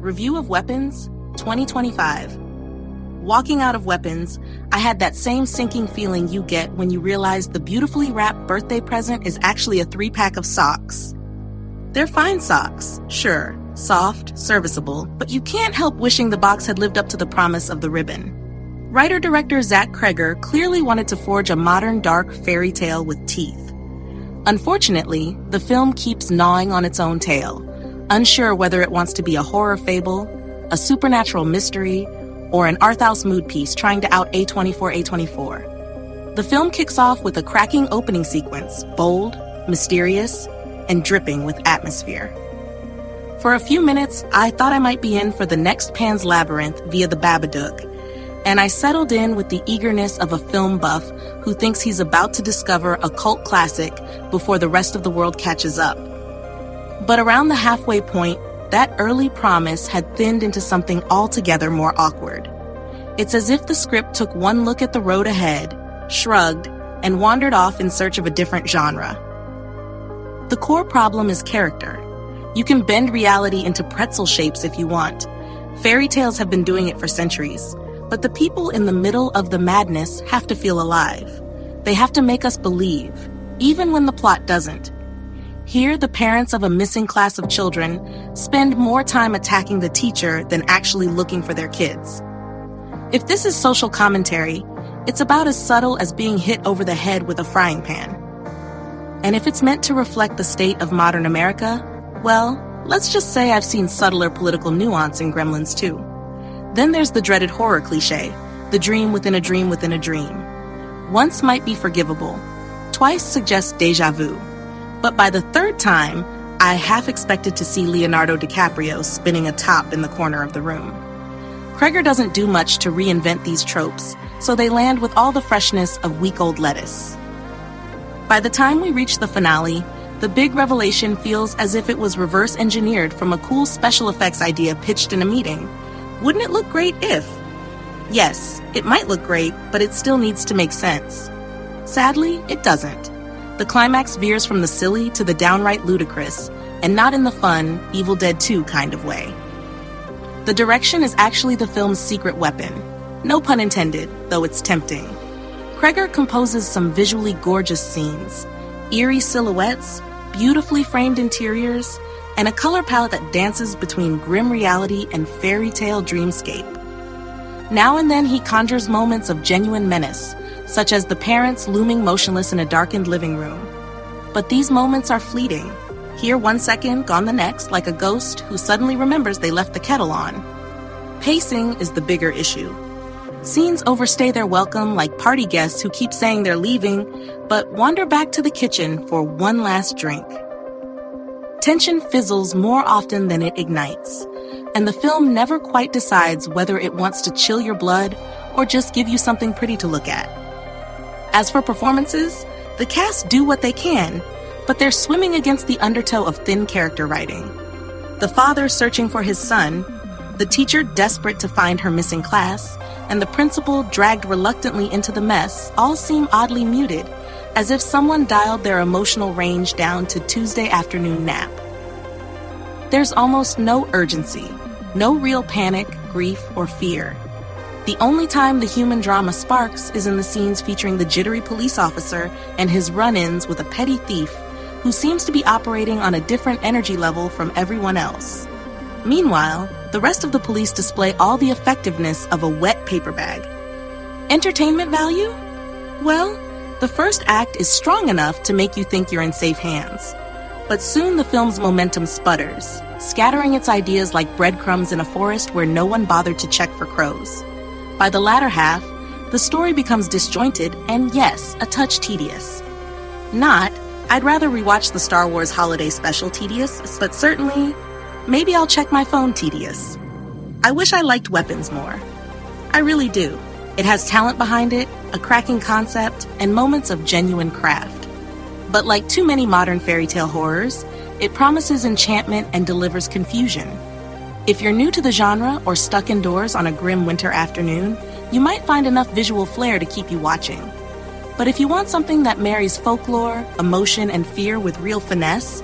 Review of Weapons, 2025. Walking out of Weapons, I had that same sinking feeling you get when you realize the beautifully wrapped birthday present is actually a 3-pack of socks. They're fine socks, sure, soft, serviceable, but you can't help wishing the box had lived up to the promise of the ribbon. Writer-director Zach Cregger clearly wanted to forge a modern dark fairy tale with teeth. Unfortunately, the film keeps gnawing on its own tail, unsure whether it wants to be a horror fable, a supernatural mystery, or an arthouse mood piece trying to out A24. The film kicks off with a cracking opening sequence, bold, mysterious, and dripping with atmosphere. For a few minutes, I thought I might be in for the next Pan's Labyrinth via the Babadook, and I settled in with the eagerness of a film buff who thinks he's about to discover a cult classic before the rest of the world catches up. But around the halfway point, that early promise had thinned into something altogether more awkward. It's as if the script took one look at the road ahead, shrugged, and wandered off in search of a different genre. The core problem is character. You can bend reality into pretzel shapes if you want. Fairy tales have been doing it for centuries, but the people in the middle of the madness have to feel alive. They have to make us believe, even when the plot doesn't. Here, the parents of a missing class of children spend more time attacking the teacher than actually looking for their kids. If this is social commentary, it's about as subtle as being hit over the head with a frying pan. And if it's meant to reflect the state of modern America, well, let's just say I've seen subtler political nuance in Gremlins 2. Then there's the dreaded horror cliche, the dream within a dream within a dream. Once might be forgivable. Twice suggests déjà vu. But by the third time, I half expected to see Leonardo DiCaprio spinning a top in the corner of the room. Cregger doesn't do much to reinvent these tropes, so they land with all the freshness of week-old lettuce. By the time we reach the finale, the big revelation feels as if it was reverse engineered from a cool special effects idea pitched in a meeting. Wouldn't it look great if? Yes, it might look great, but it still needs to make sense. Sadly, it doesn't. The climax veers from the silly to the downright ludicrous, and not in the fun, Evil Dead 2 kind of way. The direction is actually the film's secret weapon. No pun intended, though it's tempting. Cregger composes some visually gorgeous scenes, eerie silhouettes, beautifully framed interiors, and a color palette that dances between grim reality and fairy tale dreamscape. Now and then he conjures moments of genuine menace, such as the parents looming motionless in a darkened living room. But these moments are fleeting. Here 1 second, gone the next, like a ghost who suddenly remembers they left the kettle on. Pacing is the bigger issue. Scenes overstay their welcome like party guests who keep saying they're leaving, but wander back to the kitchen for one last drink. Tension fizzles more often than it ignites, and the film never quite decides whether it wants to chill your blood or just give you something pretty to look at. As for performances, the cast do what they can, but they're swimming against the undertow of thin character writing. The father searching for his son, the teacher desperate to find her missing class, and the principal dragged reluctantly into the mess all seem oddly muted, as if someone dialed their emotional range down to Tuesday afternoon nap. There's almost no urgency, no real panic, grief, or fear. The only time the human drama sparks is in the scenes featuring the jittery police officer and his run-ins with a petty thief who seems to be operating on a different energy level from everyone else. Meanwhile, the rest of the police display all the effectiveness of a wet paper bag. Entertainment value? Well, the first act is strong enough to make you think you're in safe hands. But soon the film's momentum sputters, scattering its ideas like breadcrumbs in a forest where no one bothered to check for crows. By the latter half, the story becomes disjointed and, yes, a touch tedious. I'd rather rewatch the Star Wars Holiday Special tedious, but certainly, maybe I'll check my phone tedious. I wish I liked Weapons more. I really do. It has talent behind it, a cracking concept, and moments of genuine craft. But like too many modern fairy tale horrors, it promises enchantment and delivers confusion. If you're new to the genre or stuck indoors on a grim winter afternoon, you might find enough visual flair to keep you watching. But if you want something that marries folklore, emotion, and fear with real finesse,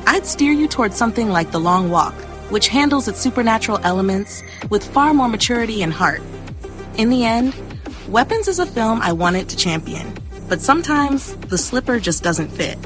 I'd steer you towards something like The Long Walk, which handles its supernatural elements with far more maturity and heart. In the end, Weapons is a film I wanted to champion, but sometimes the slipper just doesn't fit.